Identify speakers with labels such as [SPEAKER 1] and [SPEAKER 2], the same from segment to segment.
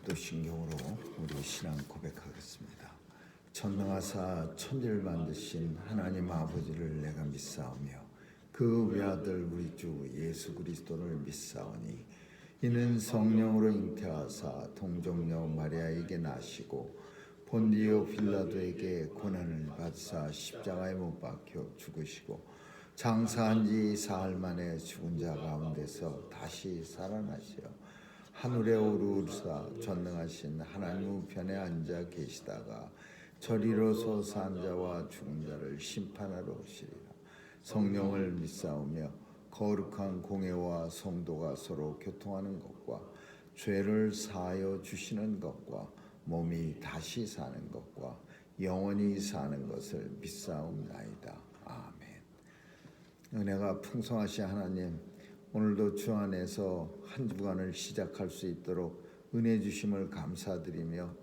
[SPEAKER 1] 사도신경으로 우리 신앙 고백하겠습니다. 전능하사 천지를 만드신 하나님 아버지를 내가 믿사오며 그 외아들 우리 주 예수 그리스도를 믿사오니 이는 성령으로 잉태하사 동정녀 마리아에게 나시고 본디오 빌라도에게 고난을 받사 십자가에 못 박혀 죽으시고 장사한 지 사흘 만에 죽은 자 가운데서 다시 살아나시어 하늘에 오르사 전능하신 하나님 우편에 앉아 계시다가 저리로 서서 자와 죽은 자를 심판하러 오시리라. 성령을 믿사오며 거룩한 공회와 성도가 서로 교통하는 것과 죄를 사하여 주시는 것과 몸이 다시 사는 것과 영원히 사는 것을 믿사옵나이다. 아멘. 은혜가 풍성하신 하나님, 오늘도 주 안에서 한 주간을 시작할 수 있도록 은혜 주심을 감사드리며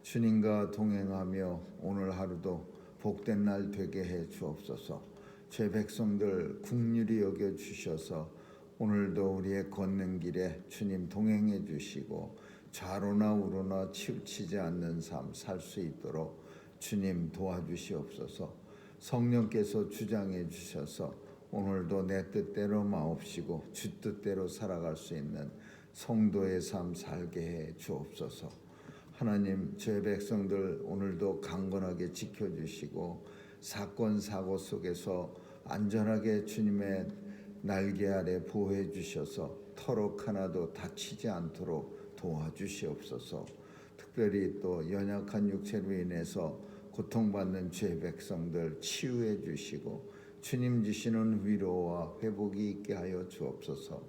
[SPEAKER 1] 주님과 동행하며 오늘 하루도 복된 날 되게 해 주옵소서. 죄 백성들 긍휼히 여겨 주셔서 오늘도 우리의 걷는 길에 주님 동행해 주시고 좌로나 우로나 치우치지 않는 삶 살 수 있도록 주님 도와주시옵소서. 성령께서 주장해 주셔서 오늘도 내 뜻대로 마옵시고 주 뜻대로 살아갈 수 있는 성도의 삶 살게 해 주옵소서. 하나님, 제 백성들 오늘도 강건하게 지켜주시고 사건 사고 속에서 안전하게 주님의 날개 아래 보호해 주셔서 터럭 하나도 다치지 않도록 도와주시옵소서. 특별히 또 연약한 육체로 인해서 고통받는 제 백성들 치유해 주시고 주님 주시는 위로와 회복이 있게 하여 주옵소서.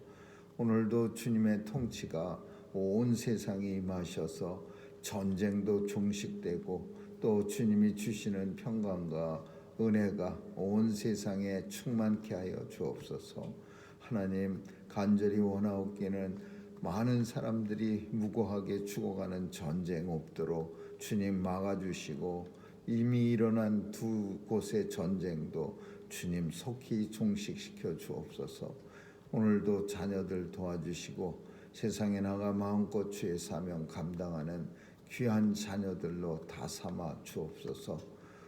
[SPEAKER 1] 오늘도 주님의 통치가 온 세상에 임하셔서 전쟁도 종식되고 또 주님이 주시는 평강과 은혜가 온 세상에 충만케 하여 주옵소서. 하나님, 간절히 원하옵기는 많은 사람들이 무고하게 죽어가는 전쟁 없도록 주님 막아주시고 이미 일어난 두 곳의 전쟁도 주님 속히 종식시켜 주옵소서. 오늘도 자녀들 도와주시고 세상에 나가 마음껏 주의 사명 감당하는 귀한 자녀들로 다 삼아 주옵소서.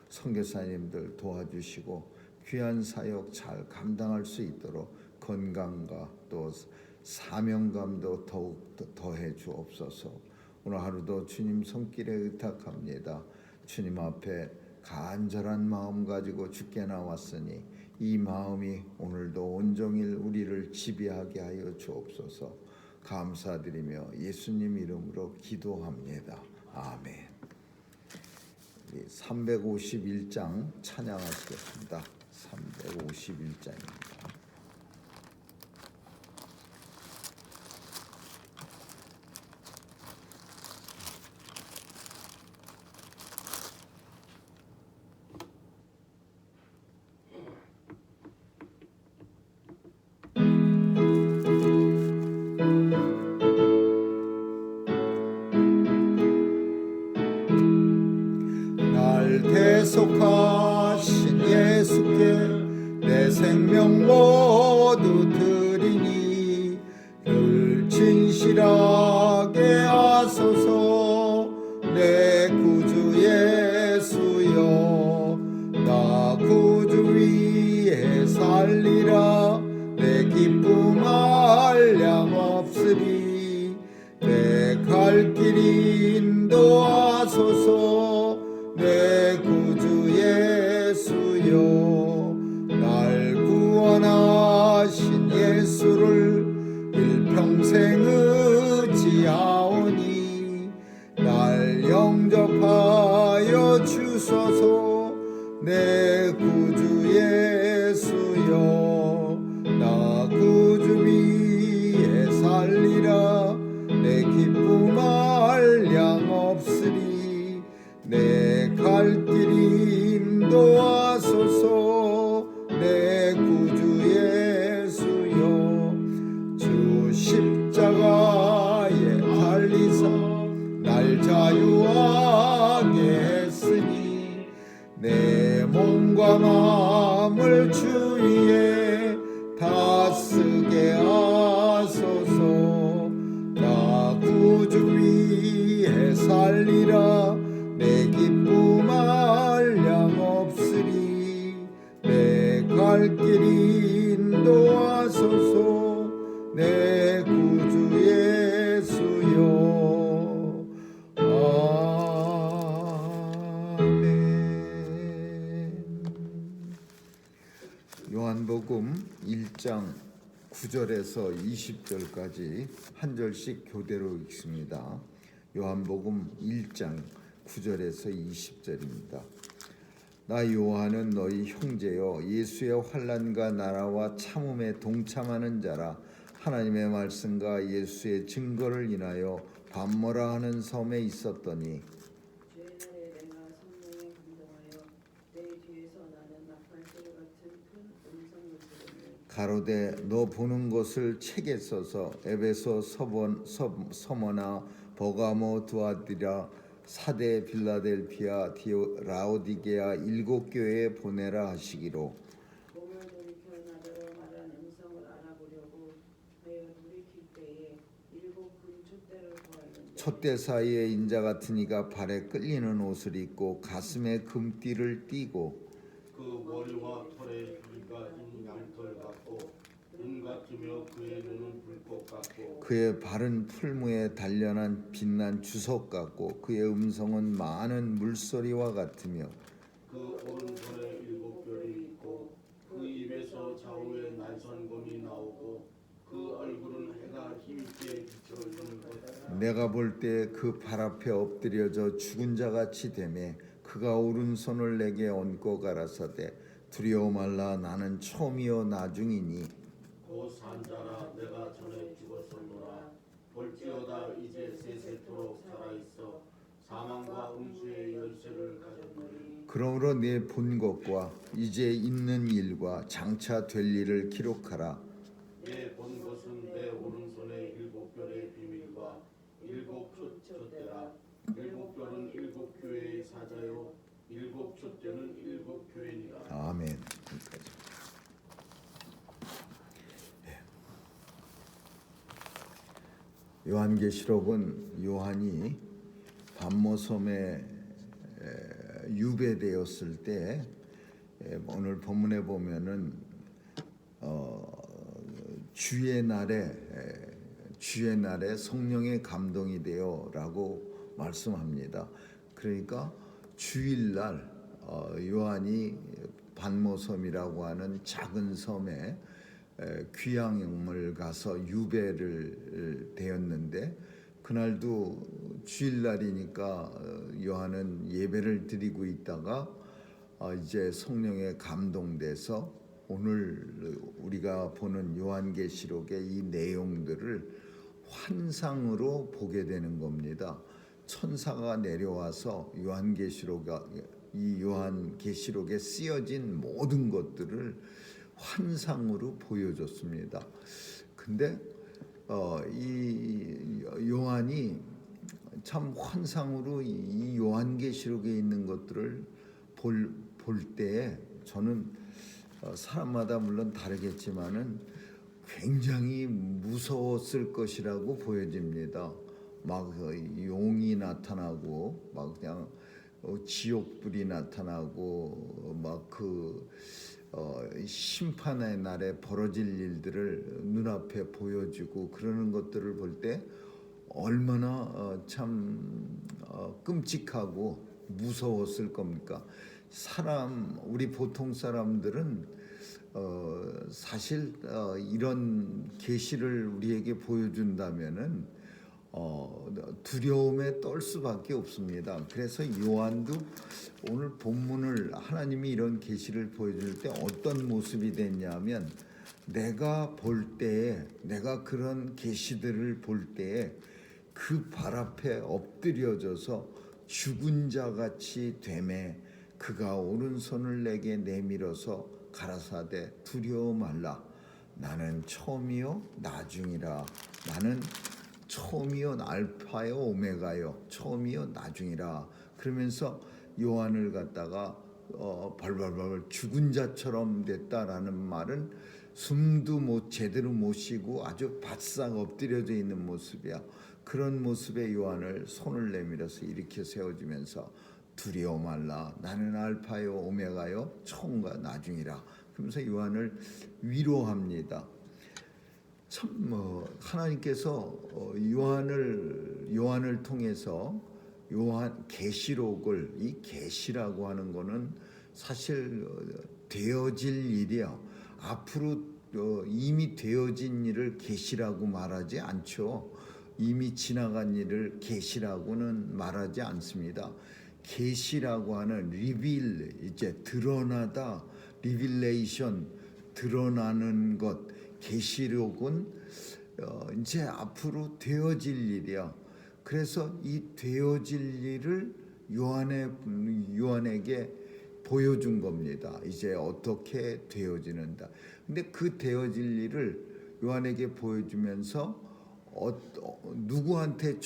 [SPEAKER 1] 선교사님들 도와주시고 귀한 사역 잘 감당할 수 있도록 건강과 또 사명감도 더욱 더해 주옵소서. 오늘 하루도 주님 손길에 의탁합니다. 주님 앞에 간절한 마음 가지고 주께 나왔으니 이 마음이 오늘도 온종일 우리를 지배하게 하여 주옵소서. 감사드리며 예수님 이름으로 기도합니다. 아멘. 351장 찬양하시겠습니다. 351장입니다. 대속하신 예수께 내 생명 모두 드리니 늘 진실하게 하소서. 내 구주 예수여, 나 구주 위에 살리라. 내 기쁨 한량 없으리. 내 갈 길 인도하소서. 내 구주 예수여, 날 구원하신 예수를 일평생 의지하오니 날 영접하여 주소서. 내 구주 예수여, 나 구주 위에 살리라. 내 기쁨 한량 없으리. 내 갈 길 인도하소서. 내 구주 예수여, 주 십자가에 달리사 날 자유하게 했으니 내 몸과 마음을 주 위에 다 쓰게 하소서. 나 구주 위 살리라. 내 기쁨 한량 없으리. 내 갈 길 인도하소서. 내 구주 예수여. 아멘. 요한복음 1장 9절에서 20절까지 한 절씩 교대로 읽습니다. 요한복음 1장 9절에서 20절입니다. 나 요한은 너희 형제여 예수의 환난과 나라와 참음에 동참하는 자라. 하나님의 말씀과 예수의 증거를 인하여 밤모라 하는 섬에 있었더니
[SPEAKER 2] 주의 날에 내가 성령에 감동하여 내 뒤에서 나는 나팔 소리 같은 큰 음성을 들으니
[SPEAKER 1] 가로되 너 보는 것을 책에 써서 에베소, 서머나, 버가모, 두아디라, 사대, 빌라델피아, 라오디게아 7교회에 보내라 하시기로.
[SPEAKER 2] 몸을 돌이켜 나더러 말한 음성을 알아보려고 하여 돌이킬 때에 7 금촛대를 보았는데
[SPEAKER 1] 촛대 사이에 인자 같은 이가 발에 끌리는 옷을 입고 가슴에 금띠를 띠고
[SPEAKER 3] 그 머리와 털에 줄기가 인 양털 같고 눈 같으며 그의 눈은 불꽃 같고
[SPEAKER 1] 그의 발은 풀무에 단련한 빛난 주석 같고 그의 음성은 많은 물소리와 같으며
[SPEAKER 3] 그 오른손에 7별이 있고 그 입에서 좌우에 날선검이 나오고 그 얼굴은 해가 힘있게 비춰주는 것.
[SPEAKER 1] 내가 볼 때 그 발 앞에 엎드려져 죽은 자같이 되매 그가 오른손을 내게 얹고 가라사대 두려워 말라. 나는 처음이요 나중이니
[SPEAKER 3] 곧 산자라 내가 전에 죽었었노라. 볼지어다 이제 세세토록 살아있어 사망과 음수의 열쇠를 가졌노니.
[SPEAKER 1] 그러므로 내 본 것과 이제 있는 일과 장차 될 일을 기록하라.
[SPEAKER 3] 내 본 것은 내 오른손에 7별의 비밀과 7 촛대라. 7별은 7교회의 사자요 7 촛대는 7교회니라.
[SPEAKER 1] 아멘. 여기까지. 요한계시록은 요한이 밤모섬에 유배되었을 때 오늘 본문에 보면은 주의 날에 성령의 감동이 되어라고 말씀합니다. 그러니까 주일날 요한이 반모섬이라고 하는 작은 섬에 귀향을 가서 유배를 되었는데 그날도 주일날이니까 요한은 예배를 드리고 있다가 이제 성령에 감동돼서 오늘 우리가 보는 요한계시록의 이 내용들을 환상으로 보게 되는 겁니다. 천사가 내려와서 이 요한계시록에 쓰여진 모든 것들을 환상으로 보여줬습니다. 근데 이 요한이 참 환상으로 이 요한계시록에 있는 것들을 볼 때에 저는 사람마다 물론 다르겠지만은 굉장히 무서웠을 것이라고 보여집니다. 막 용이 나타나고 막 그냥 지옥불이 나타나고 막 그 심판의 날에 벌어질 일들을 눈앞에 보여주고 그러는 것들을 볼 때 얼마나 참 끔찍하고 무서웠을 겁니까? 우리 보통 사람들은 사실 이런 계시를 우리에게 보여준다면은 두려움에 떨 수밖에 없습니다. 그래서 요한도 오늘 본문을 하나님이 이런 계시를 보여줄 때 어떤 모습이 됐냐면 내가 그런 계시들을 볼 때에 그 발 앞에 엎드려져서 죽은 자 같이 되매 그가 오른손을 내게 내밀어서 가라사대 두려워 말라. 나는 처음이요 나중이라. 나는 처음이요 알파요 오메가요 처음이요 나중이라. 그러면서 요한을 갖다가 발발발 죽은 자처럼 됐다라는 말은 숨도 제대로 못 쉬고 아주 바싹 엎드려져 있는 모습이야. 그런 모습의 요한을 손을 내밀어서 일으켜 세워주면서 두려워 말라 나는 알파요 오메가요 처음과 나중이라 그러면서 요한을 위로합니다. 참 하나님께서 요한을 통해서 요한 계시록을 이 계시라고 하는 거는 사실 되어질 일이요. 앞으로 이미 되어진 일을 계시라고 말하지 않죠. 이미 지나간 일을 계시라고는 말하지 않습니다. 계시라고 하는 리빌 이제 드러나다 리빌레이션 드러나는 것 계시록은 이제 앞으로 되어질 일이야. 그래서 이 되어질 일을 요한에게 보여준 겁니다. 이제 어떻게 되어지는다. 근데 그 되어질 일을 요한에게 보여주면서 누구한테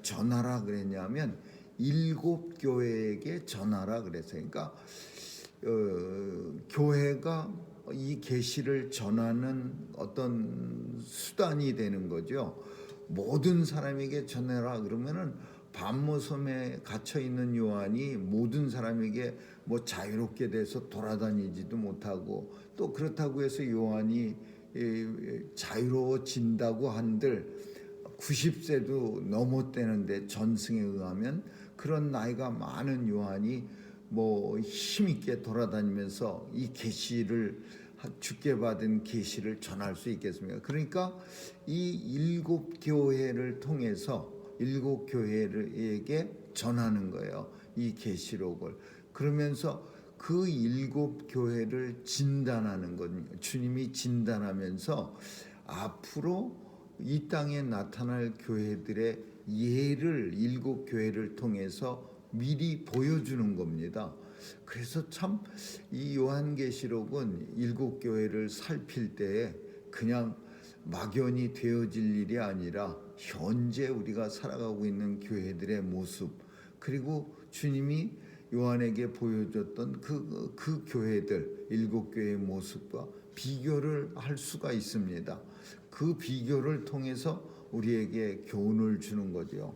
[SPEAKER 1] 전하라 그랬냐면 7 교회에게 전하라 그랬어요. 그러니까 교회가 이 계시를 전하는 어떤 수단이 되는 거죠. 모든 사람에게 전해라 그러면은 반모섬에 갇혀 있는 요한이 모든 사람에게 뭐 자유롭게 돼서 돌아다니지도 못하고 또 그렇다고 해서 요한이 자유로워진다고 한들 90세도 넘었대는데 전승에 의하면 그런 나이가 많은 요한이 뭐 힘있게 돌아다니면서 이 계시를 주께 받은 계시를 전할 수 있겠습니까? 그러니까 이 7 교회를 통해서 7 교회에게 전하는 거예요. 이 계시록을. 그러면서 그 7 교회를 진단하는 건 주님이 진단하면서 앞으로 이 땅에 나타날 교회들의 예를 7 교회를 통해서 미리 보여주는 겁니다. 그래서 참 이 요한계시록은 7 교회를 살필 때에 그냥 막연히 되어질 일이 아니라 현재 우리가 살아가고 있는 교회들의 모습 그리고 주님이 요한에게 보여줬던 그 교회들 7 교회의 모습과 비교를 할 수가 있습니다. 그 비교를 통해서 우리에게 교훈을 주는 거죠.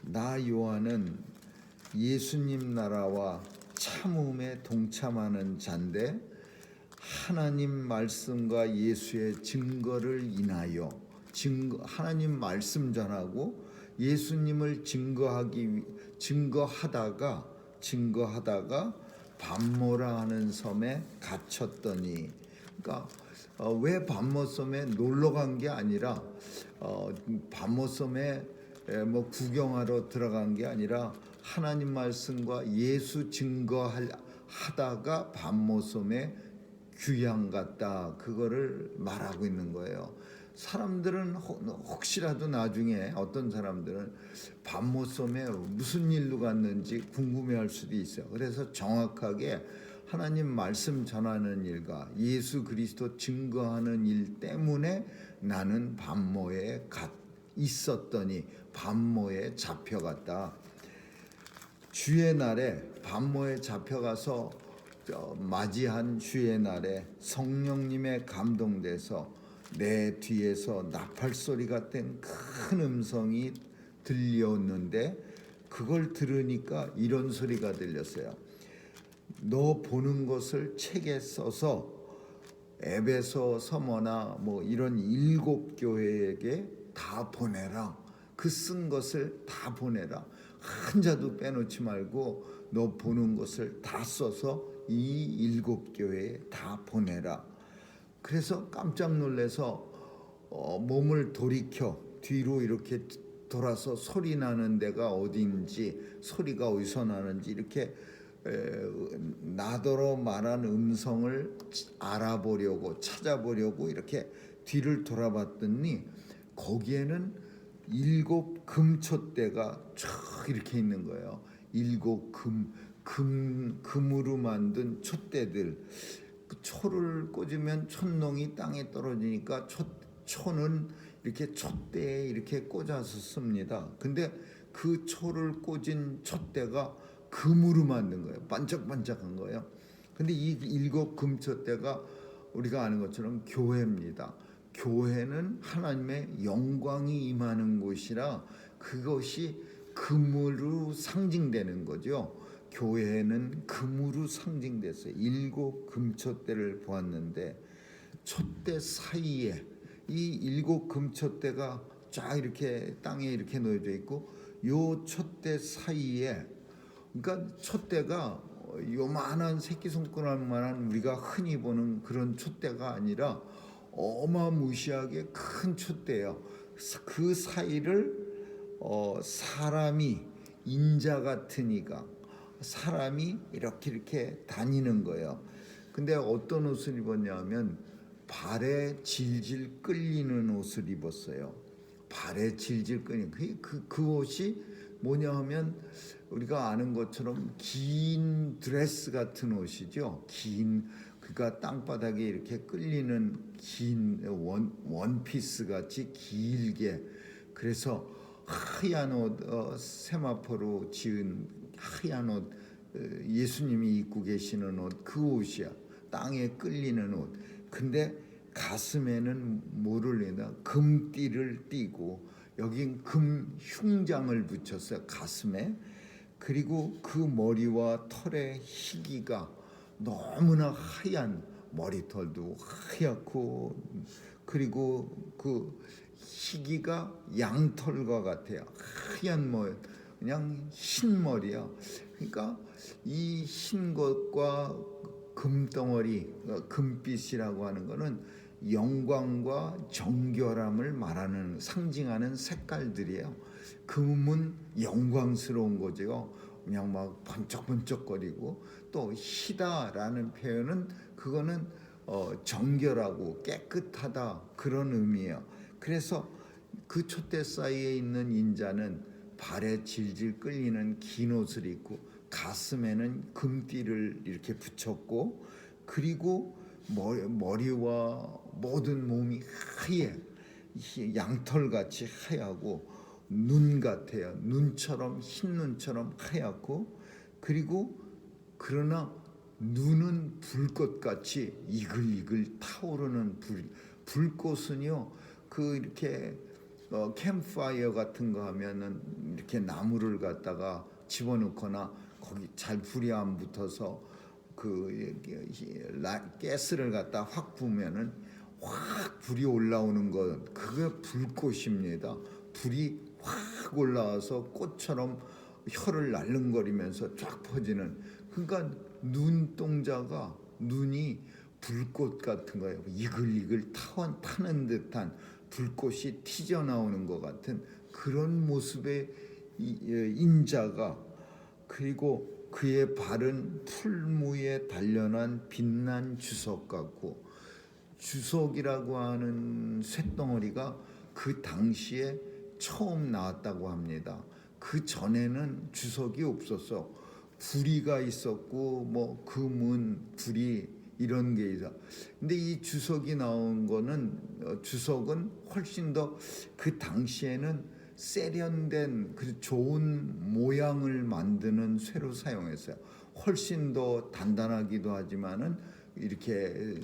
[SPEAKER 1] 나 요한은 예수님 나라와 참음에 동참하는 자인데 하나님 말씀과 예수의 증거를 인하여 하나님 말씀 전하고 예수님을 증거하다가 반모라 하는 섬에 갇혔더니 그러니까 왜 반모섬에 놀러 간 게 아니라 반모섬에 뭐 구경하러 들어간 게 아니라 하나님 말씀과 예수 증거하다가 반모섬에 귀양 갔다 그거를 말하고 있는 거예요. 사람들은 혹시라도 나중에 어떤 사람들은 반모섬에 무슨 일로 갔는지 궁금해할 수도 있어요. 그래서 정확하게 하나님 말씀 전하는 일과 예수 그리스도 증거하는 일 때문에 나는 반모에 있었더니 반모에 잡혀갔다. 주의 날에 반모에 잡혀가서 맞이한 주의 날에 성령님의 감동돼서 내 뒤에서 나팔 소리 같은 큰 음성이 들렸는데 그걸 들으니까 이런 소리가 들렸어요. 너 보는 것을 책에 써서 에베소 서머나 뭐 이런 7 교회에게 다 보내라. 그 쓴 것을 다 보내라. 한 자도 빼놓지 말고 너 보는 것을 다 써서 이 7 교회에 다 보내라. 그래서 깜짝 놀라서 몸을 돌이켜 뒤로 이렇게 돌아서 소리 나는 데가 어딘지 소리가 어디서 나는지 이렇게 나더러 말한 음성을 알아보려고 찾아보려고 이렇게 뒤를 돌아봤더니 거기에는 7 금촛대가 쫙 이렇게 있는 거예요. 7 금으로 만든 촛대들. 그 초를 꽂으면 촛농이 땅에 떨어지니까 초는 이렇게 촛대에 이렇게 꽂아서 씁니다. 근데 그 초를 꽂은 촛대가 금으로 만든 거예요. 반짝반짝한 거예요. 근데 이 7 금촛대가 우리가 아는 것처럼 교회입니다. 교회는 하나님의 영광이 임하는 곳이라 그것이 금으로 상징되는 거죠. 교회는 금으로 상징됐어요. 7 금촛대를 보았는데 촛대 사이에 이 7 금촛대가 쫙 이렇게 땅에 이렇게 놓여져 있고 요 촛대 사이에, 그러니까 촛대가 요만한 새끼손가락만한 우리가 흔히 보는 그런 촛대가 아니라 어마무시하게 큰 촛대예요. 그 사이를 사람이, 인자 같은 이가, 사람이 이렇게 다니는 거예요. 근데 어떤 옷을 입었냐면 발에 질질 끌리는 옷을 입었어요. 발에 질질 끌리는 그 옷이 뭐냐 하면 우리가 아는 것처럼 긴 드레스 같은 옷이죠. 그러니까 땅바닥에 이렇게 끌리는 긴 원피스 같이 길게, 그래서 하얀 옷, 세마포로 지은 하얀 옷, 예수님이 입고 계시는 옷, 그 옷이야. 땅에 끌리는 옷. 근데 가슴에는 뭐를 내나 금띠를 띠고 여긴 금 흉장을 붙였어요, 가슴에. 그리고 그 머리와 털의 희기가 너무나 하얀, 머리털도 하얗고, 그리고 그 희기가 양털과 같아요. 하얀 머리, 그냥 흰 머리야. 그러니까 이 흰 것과 금덩어리, 금빛이라고 하는 거는 영광과 정결함을 말하는, 상징하는 색깔들이에요. 금은 영광스러운 거죠. 그냥 막 번쩍번쩍거리고, 또 희다라는 표현은 그거는 정결하고 깨끗하다, 그런 의미예요. 그래서 그 촛대 사이에 있는 인자는 발에 질질 끌리는 긴 옷을 입고 가슴에는 금띠를 이렇게 붙였고, 그리고 머리와 모든 몸이 하얘, 양털같이 하얗고 눈 같아요. 눈처럼, 흰 눈처럼 하얗고, 그리고 그러나 눈은 불꽃같이 이글이글 타오르는 불꽃은요, 그 이렇게 캠프파이어 같은 거 하면은 이렇게 나무를 갖다가 집어넣거나 거기 잘 불이 안 붙어서 그 가스를 갖다 확 부으면은 확 불이 올라오는 것, 그게 불꽃입니다. 불이 확 올라와서 꽃처럼 혀를 날름거리면서 쫙 퍼지는, 그러니까 눈동자가, 눈이 불꽃 같은 거예요. 이글이글 타는 듯한, 불꽃이 튀져나오는 것 같은 그런 모습의 인자가, 그리고 그의 발은 풀무에 단련한 빛난 주석 같고, 주석이라고 하는 쇳덩어리가 그 당시에 처음 나왔다고 합니다. 그 전에는 주석이 없었어. 구리가 있었고 뭐 금은, 구리 이런 게 있어. 근데 이 주석이 나온 거는, 주석은 훨씬 더 그 당시에는 세련된 그 좋은 모양을 만드는 쇠로 사용했어요. 훨씬 더 단단하기도 하지만은 이렇게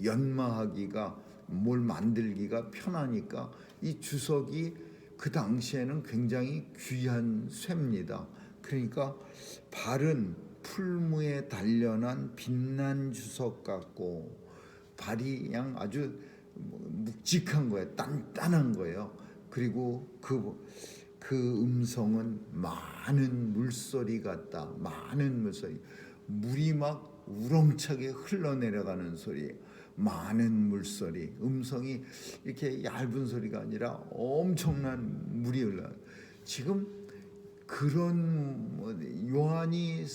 [SPEAKER 1] 연마하기가, 뭘 만들기가 편하니까 이 주석이 그 당시에는 굉장히 귀한 쇠입니다. 그러니까 발은 풀무에 단련한 빛난 주석 같고, 발이 그냥 아주 묵직한 거예요. 단단한 거예요. 그리고 그 음성은 많은 물소리 같다. 많은 물소리. 물이 막 우렁차게 흘러내려가는 소리. 많은 물소리. 음성이 이렇게 얇은 소리가 아니라 엄청난 물이 흘러. 지금 그런 요한이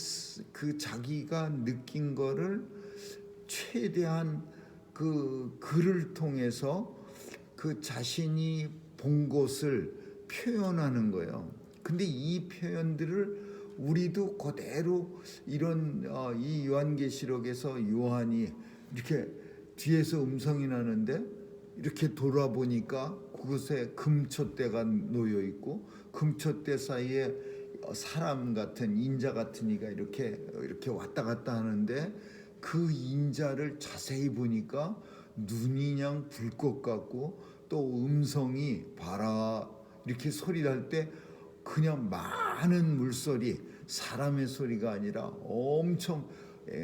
[SPEAKER 1] 그 자기가 느낀 거를 최대한 그 글을 통해서 그 자신이 본 것을 표현하는 거예요. 근데 이 표현들을 우리도 그대로 이런 이 요한계시록에서 요한이 이렇게 뒤에서 음성이 나는데 이렇게 돌아보니까 그곳에 금촛대가 놓여 있고, 금촛대 사이에 사람 같은, 인자 같은 이가 이렇게 왔다 갔다 하는데, 그 인자를 자세히 보니까 눈이 그냥 불꽃 같고 또 음성이 봐라 이렇게 소리 날 때 그냥 많은 물소리, 사람의 소리가 아니라 엄청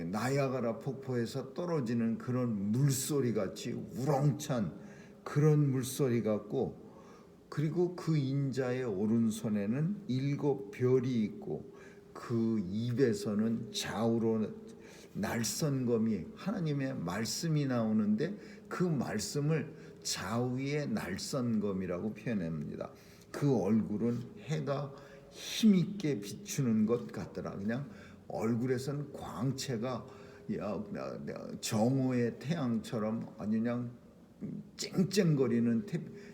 [SPEAKER 1] 나야가라 폭포에서 떨어지는 그런 물소리 같이 우렁찬 그런 물소리 같고, 그리고 그 인자의 오른손에는 7 별이 있고 그 입에서는 좌우로 날선검이, 하나님의 말씀이 나오는데 그 말씀을 좌우의 날선검이라고 표현합니다. 그 얼굴은 해가 힘있게 비추는 것 같더라. 그냥 얼굴에서는 광채가 정오의 태양처럼 아주 그냥 쨍쨍거리는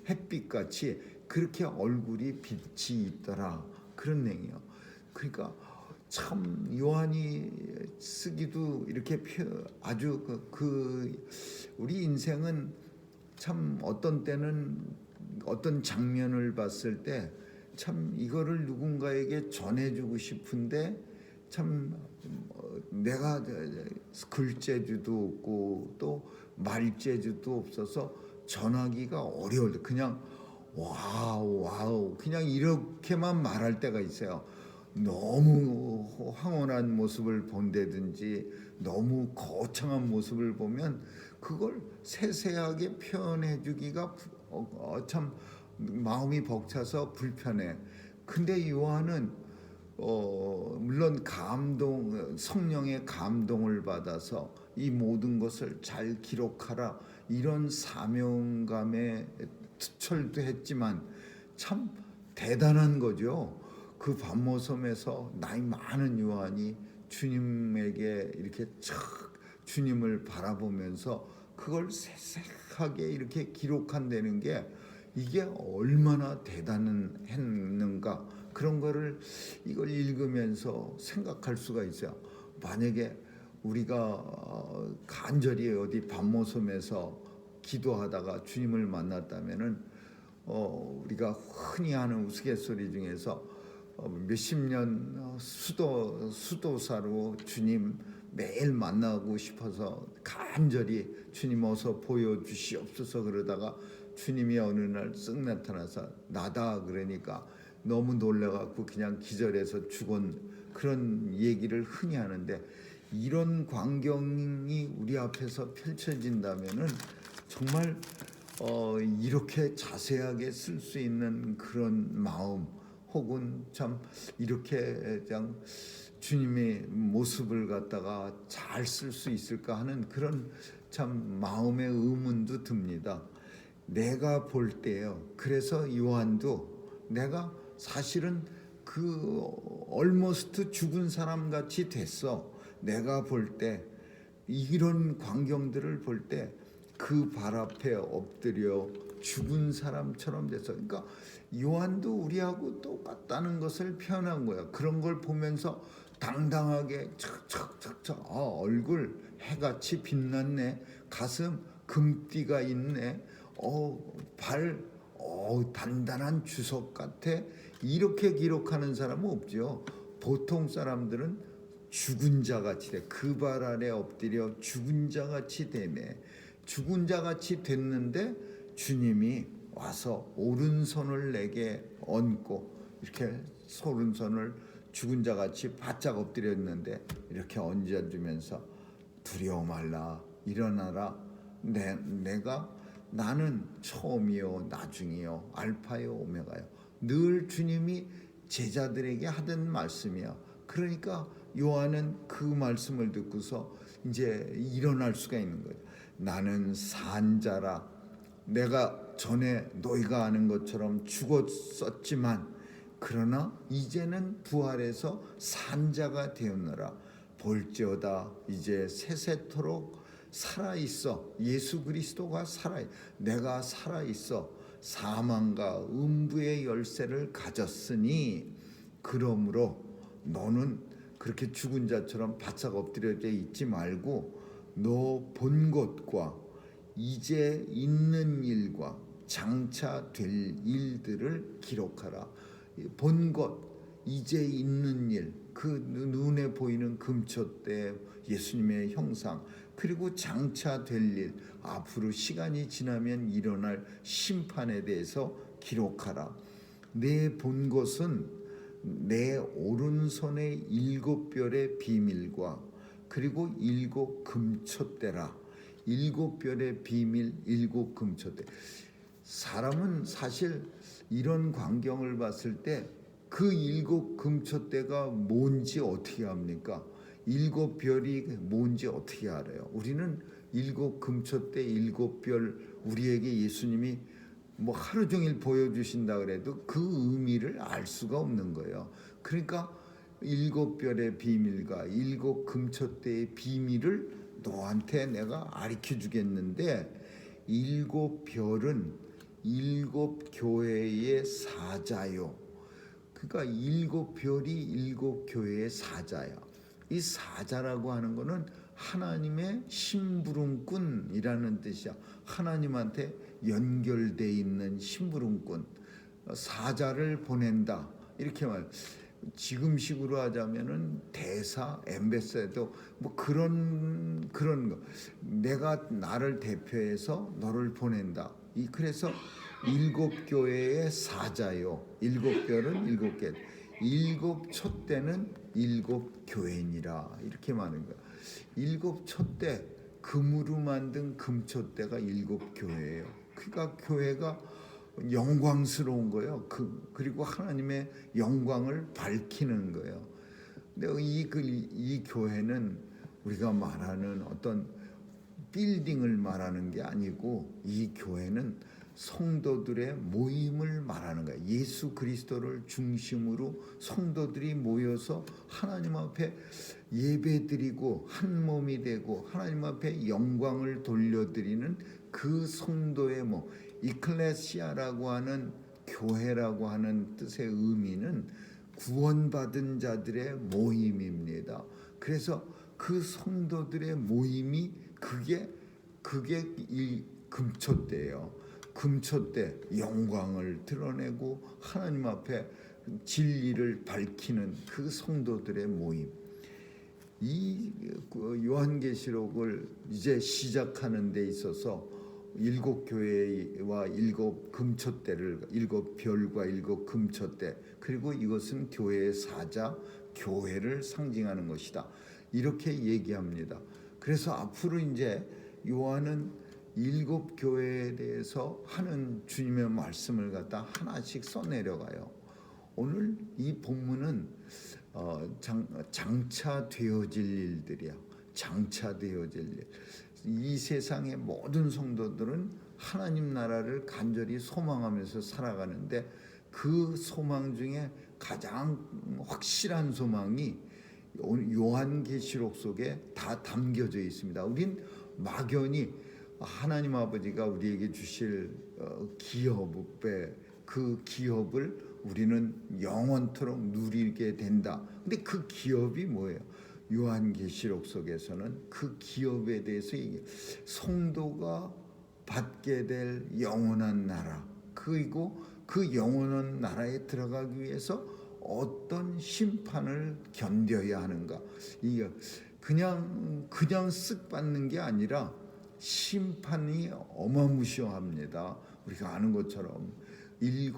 [SPEAKER 1] 햇빛같이 그렇게 얼굴이 빛이 있더라. 그런 내용이요. 그러니까 참 요한이 쓰기도 이렇게 아주 우리 인생은 참 어떤 때는 어떤 장면을 봤을 때 참 이거를 누군가에게 전해주고 싶은데 참 내가 글재주도 없고 또 말재주도 없어서 전하기가 어려울 때 그냥 와우 그냥 이렇게만 말할 때가 있어요. 너무 황홀한 모습을 본다든지 너무 거창한 모습을 보면 그걸 세세하게 표현해 주기가 참 마음이 벅차서 불편해. 근데 요한은 물론 성령의 감동을 받아서 이 모든 것을 잘 기록하라 이런 사명감에 투철도 했지만 참 대단한 거죠. 그 반모섬에서 나이 많은 요한이 주님에게 이렇게 주님을 바라보면서 그걸 세세하게 이렇게 기록한다는 게 이게 얼마나 대단했는가, 그런 거를 이걸 읽으면서 생각할 수가 있어요. 만약에 우리가 간절히 어디 반모섬에서 기도하다가 주님을 만났다면은 우리가 흔히 하는 우스갯소리 중에서 몇십 년 수도사로 주님 매일 만나고 싶어서 간절히 주님 어서 보여주시옵소서 그러다가 주님이 어느 날 쓱 나타나서 나다 그러니까 너무 놀라갖고 그냥 기절해서 죽은 그런 얘기를 흔히 하는데, 이런 광경이 우리 앞에서 펼쳐진다면은 정말 이렇게 자세하게 쓸 수 있는 그런 마음, 혹은 참 이렇게 그냥 주님의 모습을 갖다가 잘 쓸 수 있을까 하는 그런 참 마음의 의문도 듭니다. 내가 볼 때요. 그래서 요한도 내가 사실은 almost 죽은 사람 같이 됐어. 내가 볼 때 이런 광경들을 볼 때 그 발 앞에 엎드려 죽은 사람처럼 됐어. 그러니까 요한도 우리하고 똑같다는 것을 표현한 거야. 그런 걸 보면서 당당하게 척척척척 얼굴 해같이 빛났네. 가슴 금띠가 있네. 발 단단한 주석 같아. 이렇게 기록하는 사람은 없죠. 보통 사람들은 죽은 자 같이 돼. 그 발 아래 엎드려 죽은 자 같이 되네. 죽은 자 같이 됐는데 주님이 와서 오른손을 내게 얹고, 이렇게 오른손을 죽은 자 같이 바짝 엎드렸는데 이렇게 얹어주면서 두려워 말라, 일어나라. 나는 처음이요 나중이요 알파요 오메가요. 늘 주님이 제자들에게 하던 말씀이야. 그러니까 요한은 그 말씀을 듣고서 이제 일어날 수가 있는 거예요. 나는 산자라. 내가 전에 너희가 아는 것처럼 죽었었지만 그러나 이제는 부활해서 산자가 되었노라. 볼지어다 이제 세세토록 살아있어. 예수 그리스도가 내가 살아있어. 사망과 음부의 열쇠를 가졌으니 그러므로 너는 그렇게 죽은 자처럼 바짝 엎드려져 있지 말고 너 본 것과 이제 있는 일과 장차 될 일들을 기록하라. 본 것, 이제 있는 일, 그 눈에 보이는 금초대 예수님의 형상, 그리고 장차 될 일, 앞으로 시간이 지나면 일어날 심판에 대해서 기록하라. 내 본 것은 내 오른손의 7별의 비밀과 그리고 7 금초대라. 7별의 비밀, 7 금초대. 사람은 사실 이런 광경을 봤을 때 그 7 금초대가 뭔지 어떻게 합니까? 7 별이 뭔지 어떻게 알아요? 우리는 7 금초대, 7별, 우리에게 예수님이 뭐 하루 종일 보여주신다 그래도 그 의미를 알 수가 없는 거예요. 그러니까 7별의 비밀과 7 금초대의 비밀을 너한테 내가 가르쳐 주겠는데, 7 별은 7 교회의 사자요. 그러니까 7 별이 7 교회의 사자야. 이 사자라고 하는 거는 하나님의 심부름꾼이라는 뜻이야. 하나님한테 연결돼 있는 심부름꾼, 사자를 보낸다 이렇게 말. 지금식으로 하자면은 대사, 엠베서더 뭐 그런 거. 내가 나를 대표해서 너를 보낸다. 그래서 7 교회의 사자요. 7 별은 7개. 7 촛대는 7 교회니라 이렇게 말하는 거야. 7 촛대, 금으로 만든 금촛대가 7 교회예요. 그러니까 교회가 영광스러운 거예요. 그리고 하나님의 영광을 밝히는 거예요. 근데 이 교회는 우리가 말하는 어떤 빌딩을 말하는 게 아니고, 이 교회는 성도들의 모임을 말하는 거예요. 예수 그리스도를 중심으로 성도들이 모여서 하나님 앞에 예배드리고 한 몸이 되고 하나님 앞에 영광을 돌려드리는 그 성도의 뭐, 이클레시아라고 하는 교회라고 하는 뜻의 의미는 구원받은 자들의 모임입니다. 그래서 그 성도들의 모임이 그게 이 금초대예요. 금초대, 영광을 드러내고 하나님 앞에 진리를 밝히는 그 성도들의 모임. 이 요한계시록을 이제 시작하는 데 있어서 7 교회와 7 금초대를, 7 별과 7 금초대, 그리고 이것은 교회의 사자, 교회를 상징하는 것이다, 이렇게 얘기합니다. 그래서 앞으로 이제 요한은 7 교회에 대해서 하는 주님의 말씀을 갖다 하나씩 써내려가요. 오늘 이 본문은 장차 되어질 일들이야. 장차 되어질 일. 이 세상의 모든 성도들은 하나님 나라를 간절히 소망하면서 살아가는데, 그 소망 중에 가장 확실한 소망이 요한계시록 속에 다 담겨져 있습니다. 우린 막연히 하나님 아버지가 우리에게 주실 기업의 그 기업을 우리는 영원토록 누리게 된다. 근데 그 기업이 뭐예요? 요한계시록 속에서는 그 기업에 대해서 성도가 받게 될 영원한 나라, 그리고 그 영원한 나라에 들어가기 위해서 어떤 심판을 견뎌야 하는가. 이게 그냥 쓱 받는 게 아니라 심판이 어마무시합니다. 우리가 아는 것처럼 7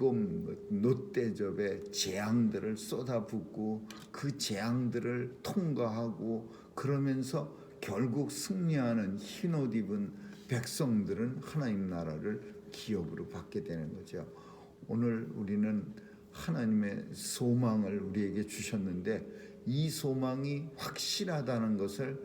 [SPEAKER 1] 놋대접의 재앙들을 쏟아붓고 그 재앙들을 통과하고 그러면서 결국 승리하는 흰옷 입은 백성들은 하나님 나라를 기업으로 받게 되는 거죠. 오늘 우리는 하나님의 소망을 우리에게 주셨는데, 이 소망이 확실하다는 것을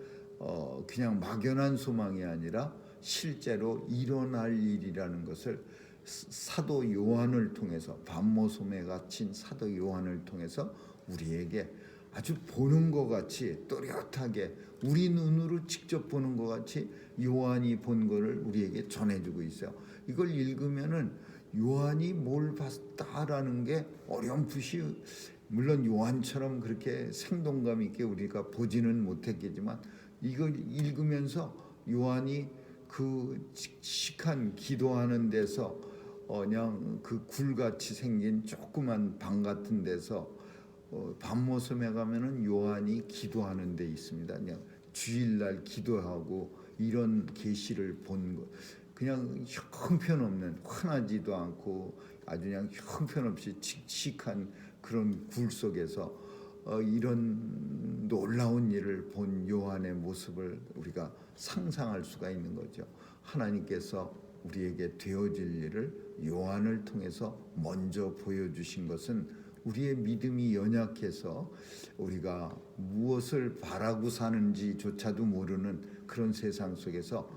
[SPEAKER 1] 그냥 막연한 소망이 아니라 실제로 일어날 일이라는 것을 사도 요한을 통해서, 반모섬에 갇힌 사도 요한을 통해서 우리에게 아주 보는 것 같이 또렷하게, 우리 눈으로 직접 보는 것 같이 요한이 본 것을 우리에게 전해주고 있어요. 이걸 읽으면은 요한이 뭘 봤다라는 게 어렴풋이, 물론 요한처럼 그렇게 생동감 있게 우리가 보지는 못했겠지만, 이걸 읽으면서 요한이 그 칙칙한 기도하는 데서 그냥 그 굴같이 생긴 조그만 방 같은 데서 밤모섬에 가면은 요한이 기도하는 데 있습니다. 그냥 주일날 기도하고 이런 계시를 본 거. 그냥 형편없는, 화나지도 않고 아주 그냥 형편없이 칙칙한 그런 굴 속에서 이런 놀라운 일을 본 요한의 모습을 우리가 상상할 수가 있는 거죠. 하나님께서 우리에게 되어질 일을 요한을 통해서 먼저 보여주신 것은 우리의 믿음이 연약해서 우리가 무엇을 바라고 사는지조차도 모르는 그런 세상 속에서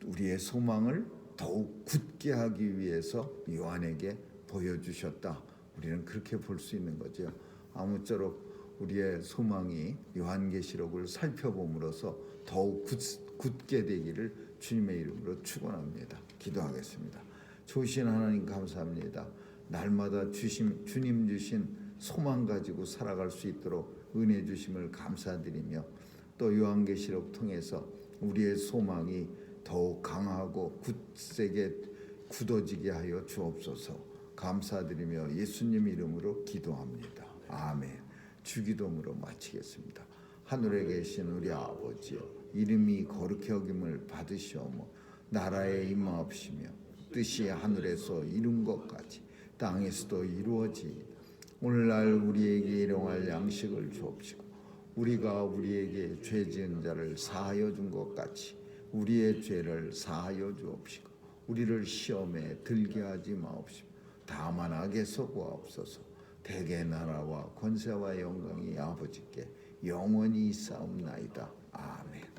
[SPEAKER 1] 우리의 소망을 더욱 굳게 하기 위해서 요한에게 보여주셨다. 우리는 그렇게 볼 수 있는 거죠. 아무쪼록 우리의 소망이 요한계시록을 살펴봄으로써 더욱 굳게 되기를 주님의 이름으로 축원합니다. 기도하겠습니다. 좋으신 하나님 감사합니다. 날마다 주님 주신 소망 가지고 살아갈 수 있도록 은혜 주심을 감사드리며 또 요한계시록 통해서 우리의 소망이 더욱 강하고 굳세게 굳어지게 하여 주옵소서. 감사드리며 예수님 이름으로 기도합니다. 아멘. 주기도문으로 마치겠습니다. 하늘에 계신 우리 아버지여, 이름이 거룩히 여김을 받으시오며 나라에 임하옵시며 뜻이 하늘에서 이룬 것 같이 땅에서도 이루어지이다. 오늘날 우리에게 일용할 양식을 주옵시고 우리가 우리에게 죄 지은 자를 사하여 준 것 같이 우리의 죄를 사하여 주옵시고 우리를 시험에 들게 하지 마옵시고 다만 악에서 구하옵소서. 대개 나라와 권세와 영광이 아버지께 영원히 있사옵나이다. 아멘.